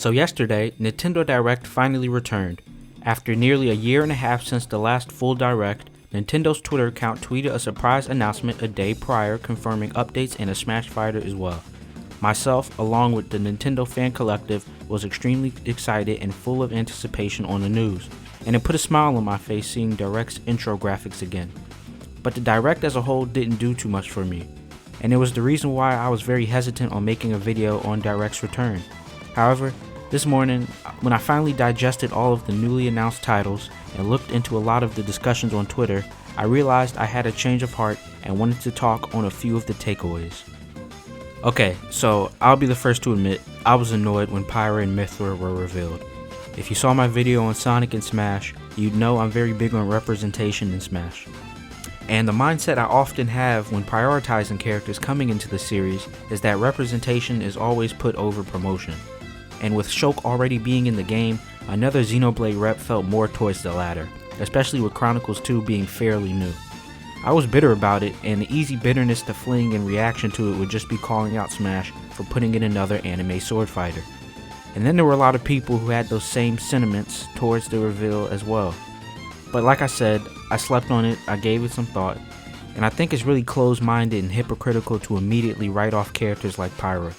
So yesterday, Nintendo Direct finally returned. After nearly a year and a half since the last full Direct, Nintendo's Twitter account tweeted a surprise announcement a day prior confirming updates and a Smash Fighter as well. Myself, along with the Nintendo fan collective, was extremely excited and full of anticipation on the news, and it put a smile on my face seeing Direct's intro graphics again. But the Direct as a whole didn't do too much for me, and it was the reason why I was very hesitant on making a video on Direct's return. However, this morning, when I finally digested all of the newly announced titles and looked into a lot of the discussions on Twitter, I realized I had a change of heart and wanted to talk on a few of the takeaways. Okay, so I'll be the first to admit, I was annoyed when Pyra and Mythra were revealed. If you saw my video on Sonic and Smash, you'd know I'm very big on representation in Smash. And the mindset I often have when prioritizing characters coming into the series is that representation is always put over promotion. And with Shulk already being in the game, another Xenoblade rep felt more towards the latter, especially with Chronicles 2 being fairly new. I was bitter about it, and the easy bitterness to fling in reaction to it would just be calling out Smash for putting in another anime sword fighter. And then there were a lot of people who had those same sentiments towards the reveal as well. But like I said, I slept on it, I gave it some thought, and I think it's really closed-minded and hypocritical to immediately write off characters like Pyra.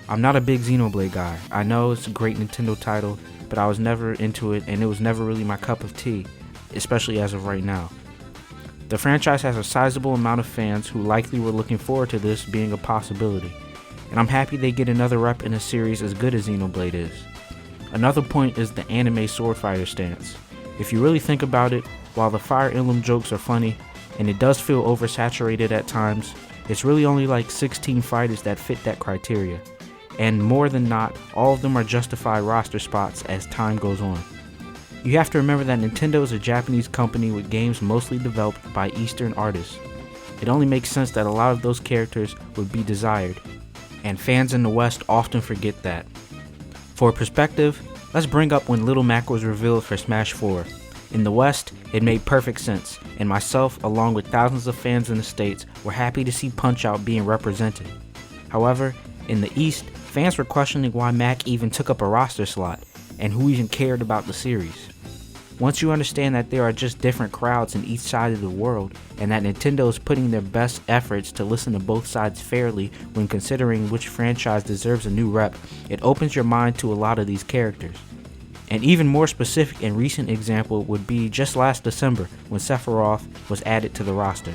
I'm not a big Xenoblade guy. I know it's a great Nintendo title, but I was never into it and it was never really my cup of tea, especially as of right now. The franchise has a sizable amount of fans who likely were looking forward to this being a possibility, and I'm happy they get another rep in a series as good as Xenoblade is. Another point is the anime sword fighter stance. If you really think about it, while the Fire Emblem jokes are funny, and it does feel oversaturated at times, it's really only like 16 fighters that fit that criteria. And more than not, all of them are justified roster spots as time goes on. You have to remember that Nintendo is a Japanese company with games mostly developed by Eastern artists. It only makes sense that a lot of those characters would be desired, and fans in the West often forget that. For perspective, let's bring up when Little Mac was revealed for Smash 4. In the West, it made perfect sense, and myself, along with thousands of fans in the States, were happy to see Punch-Out being represented. However, in the East, fans were questioning why Mac even took up a roster slot, and who even cared about the series. Once you understand that there are just different crowds in each side of the world, and that Nintendo is putting their best efforts to listen to both sides fairly when considering which franchise deserves a new rep, it opens your mind to a lot of these characters. An even more specific and recent example would be just last December when Sephiroth was added to the roster.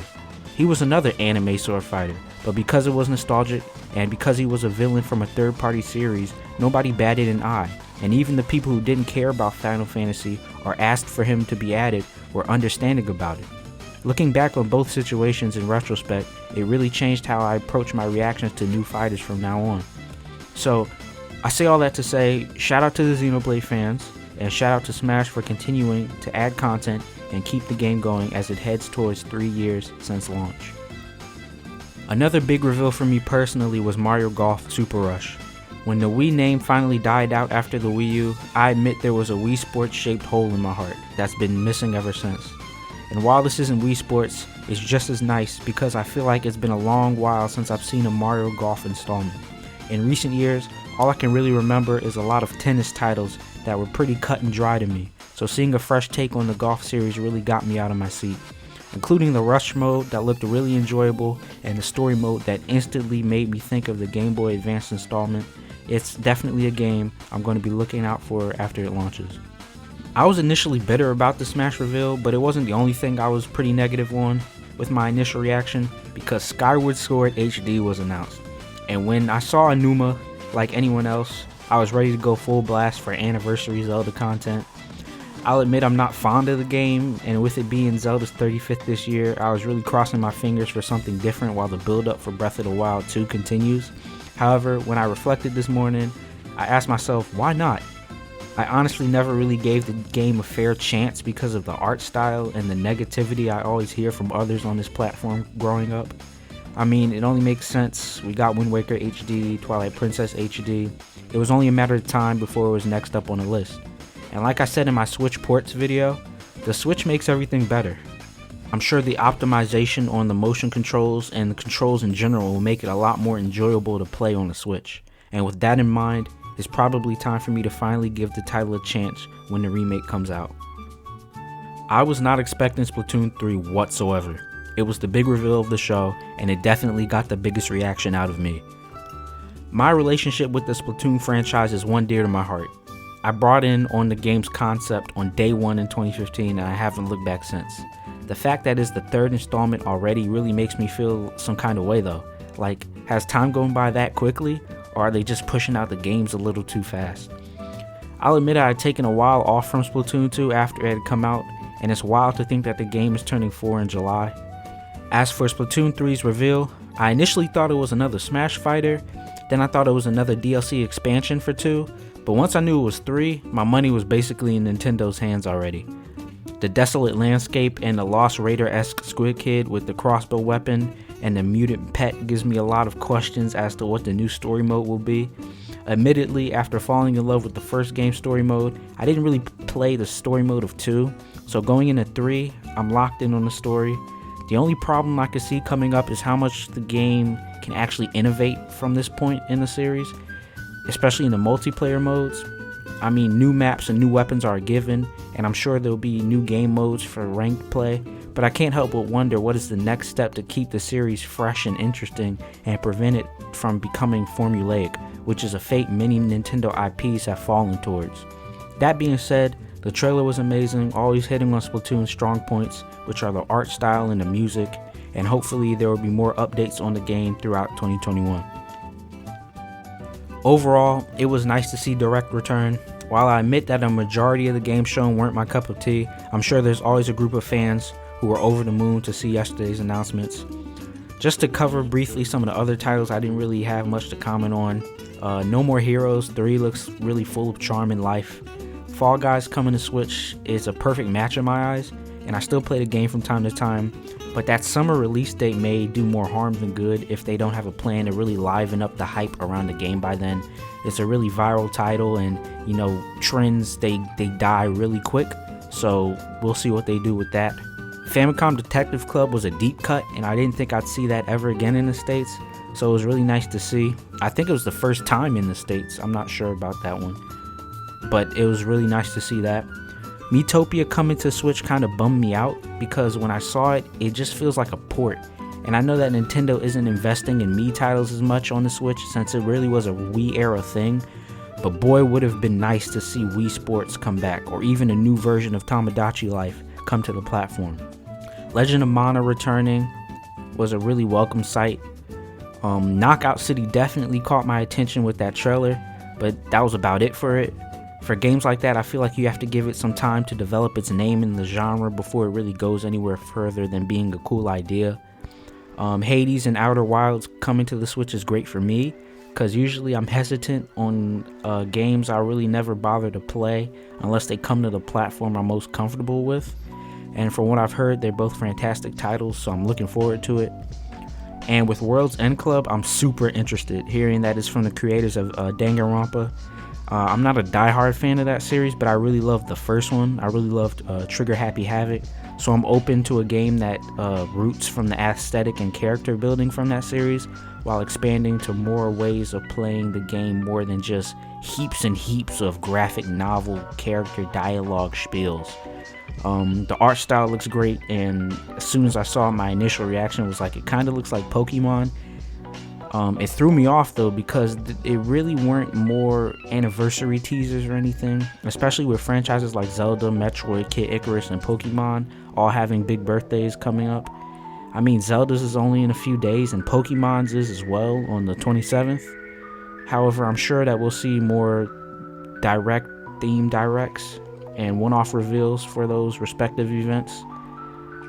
He was another anime sword fighter, but because it was nostalgic, and because he was a villain from a third-party series, nobody batted an eye, and even the people who didn't care about Final Fantasy or asked for him to be added were understanding about it. Looking back on both situations in retrospect, it really changed how I approach my reactions to new fighters from now on. So, I say all that to say, shout out to the Xenoblade fans, and shout out to Smash for continuing to add content and keep the game going as it heads towards 3 years since launch. Another big reveal for me personally was Mario Golf Super Rush. When the Wii name finally died out after the Wii U, I admit there was a Wii Sports shaped hole in my heart that's been missing ever since. And while this isn't Wii Sports, it's just as nice because I feel like it's been a long while since I've seen a Mario Golf installment. In recent years, all I can really remember is a lot of tennis titles that were pretty cut and dry to me, so seeing a fresh take on the golf series really got me out of my seat. Including the Rush mode that looked really enjoyable and the story mode that instantly made me think of the Game Boy Advance installment, it's definitely a game I'm going to be looking out for after it launches. I was initially bitter about the Smash reveal, but it wasn't the only thing I was pretty negative on with my initial reaction because Skyward Sword HD was announced. And when I saw Anuma, like anyone else, I was ready to go full blast for Anniversary Zelda content. I'll admit I'm not fond of the game, and with it being Zelda's 35th this year, I was really crossing my fingers for something different while the build-up for Breath of the Wild 2 continues. However, when I reflected this morning, I asked myself, why not? I honestly never really gave the game a fair chance because of the art style and the negativity I always hear from others on this platform growing up. I mean, it only makes sense. We got Wind Waker HD, Twilight Princess HD. It was only a matter of time before it was next up on the list. And like I said in my Switch ports video, the Switch makes everything better. I'm sure the optimization on the motion controls and the controls in general will make it a lot more enjoyable to play on the Switch. And with that in mind, it's probably time for me to finally give the title a chance when the remake comes out. I was not expecting Splatoon 3 whatsoever. It was the big reveal of the show, and it definitely got the biggest reaction out of me. My relationship with the Splatoon franchise is one dear to my heart. I brought in on the game's concept on day one in 2015, and I haven't looked back since. The fact that it's the third installment already really makes me feel some kind of way though. Like, has time gone by that quickly, or are they just pushing out the games a little too fast? I'll admit I had taken a while off from Splatoon 2 after it had come out, and it's wild to think that the game is turning 4 in July. As for Splatoon 3's reveal, I initially thought it was another Smash fighter, then I thought it was another DLC expansion for 2, but once I knew it was 3, my money was basically in Nintendo's hands already. The desolate landscape and the Lost Raider-esque Squid Kid with the crossbow weapon and the mutant pet gives me a lot of questions as to what the new story mode will be. Admittedly, after falling in love with the first game's story mode, I didn't really play the story mode of 2, so going into 3, I'm locked in on the story. The only problem I could see coming up is how much the game can actually innovate from this point in the series, especially in the multiplayer modes. I mean, new maps and new weapons are a given, and I'm sure there'll be new game modes for ranked play, but I can't help but wonder what is the next step to keep the series fresh and interesting and prevent it from becoming formulaic, which is a fate many Nintendo IPs have fallen towards. That being said, the trailer was amazing, always hitting on Splatoon's strong points, which are the art style and the music, and hopefully there will be more updates on the game throughout 2021. Overall, it was nice to see Direct return. While I admit that a majority of the games shown weren't my cup of tea, I'm sure there's always a group of fans who were over the moon to see yesterday's announcements. Just to cover briefly some of the other titles I didn't really have much to comment on. No More Heroes 3 looks really full of charm and life. Fall Guys coming to Switch is a perfect match in my eyes, and I still play the game from time to time, but that summer release date may do more harm than good if they don't have a plan to really liven up the hype around the game by then. It's a really viral title, and you know, trends, they die really quick, so we'll see what they do with that. Famicom Detective Club was a deep cut, and I didn't think I'd see that ever again in the States, so it was really nice to see. I think it was the first time in the States, I'm not sure about that one, but it was really nice to see that. Miitopia coming to Switch kind of bummed me out because when I saw it, it just feels like a port. And I know that Nintendo isn't investing in Mii titles as much on the Switch since it really was a Wii era thing, but boy would have been nice to see Wii Sports come back, or even a new version of Tomodachi Life come to the platform. Legend of Mana returning was a really welcome sight. Knockout City definitely caught my attention with that trailer, but that was about it for it. For games like that, I feel like you have to give it some time to develop its name in the genre before it really goes anywhere further than being a cool idea. Hades and Outer Wilds coming to the Switch is great for me, because usually I'm hesitant on games I really never bother to play unless they come to the platform I'm most comfortable with. And from what I've heard, they're both fantastic titles, so I'm looking forward to it. And with World's End Club, I'm super interested, hearing that it's from the creators of Danganronpa. I'm not a diehard fan of that series, but I really loved the first one. I really loved Trigger Happy Havoc, so I'm open to a game that roots from the aesthetic and character building from that series, while expanding to more ways of playing the game more than just heaps and heaps of graphic novel character dialogue spiels. The art style looks great, and as soon as I saw it, my initial reaction was like, it kind of looks like Pokemon. It threw me off though, because it really weren't more anniversary teasers or anything, especially with franchises like Zelda, Metroid, Kid Icarus, and Pokemon all having big birthdays coming up. I mean, Zelda's is only in a few days, and Pokemon's is as well on the 27th. However, I'm sure that we'll see more direct theme directs and one-off reveals for those respective events.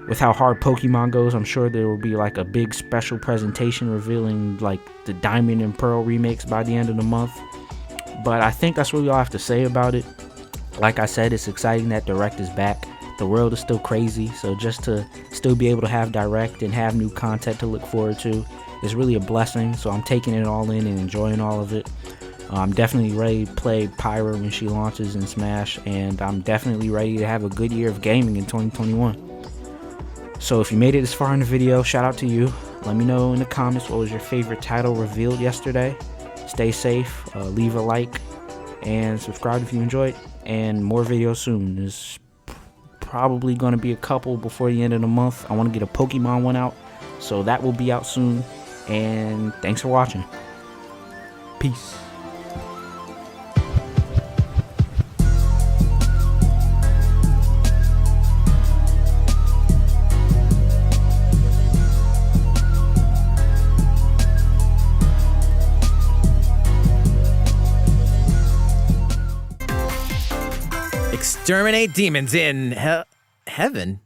With how hard Pokemon goes, I'm sure there will be like a big special presentation revealing like the Diamond and Pearl remakes by the end of the month. But I think that's really all I have to say about it. Like I said, it's exciting that Direct is back. The world is still crazy, so just to still be able to have Direct and have new content to look forward to is really a blessing. So I'm taking it all in and enjoying all of it. I'm definitely ready to play Pyra when she launches in Smash, and I'm definitely ready to have a good year of gaming in 2021. So if you made it this far in the video, shout out to you. Let me know in the comments what was your favorite title revealed yesterday. Stay safe, leave a like, and subscribe if you enjoyed. And more videos soon. There's probably going to be a couple before the end of the month. I want to get a Pokemon one out, so that will be out soon. And thanks for watching. Peace. Exterminate demons in heaven.